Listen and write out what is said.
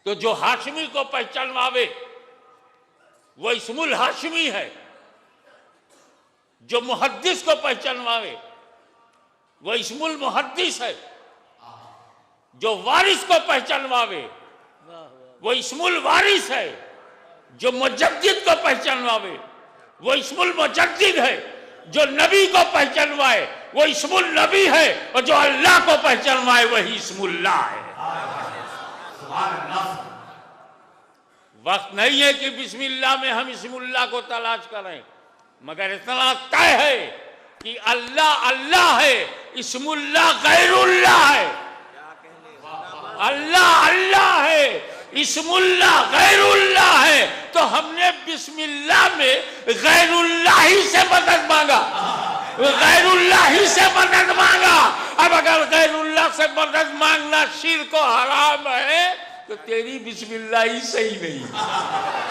تو جو ہاشمی کو پہچانواوے وہ اسم الہاشمی ہے، جو محدث کو پہچانواوے وہ اسم المحدث ہے، جو وارث کو پہچانواوے وہ اسم الوارث ہے، جو مجدد کو پہچانواوے وہ اسم المجدد ہے، جو نبی کو پہچانوائے وہ اسم النبی ہے، اور جو اللہ کو پہچانوائے وہی اسم اللہ ہے۔ وقت نہیں ہے کہ بسم اللہ میں ہم اسم اللہ کو تلاش کریں، مگر اتنا طے ہے کہ اللہ اللہ ہے، اسم اللہ غیر اللہ ہے۔ اللہ اللہ ہے، اسم اللہ غیر اللہ ہے، تو ہم نے بسم اللہ میں غیر اللہ ہی سے مدد مانگا، غیر اللہ ہی سے مدد مانگا۔ اب اگر غیر اللہ سے مدد مانگنا شرک و حرام ہے تو تیری بسم اللہ ہی صحیح نہیں۔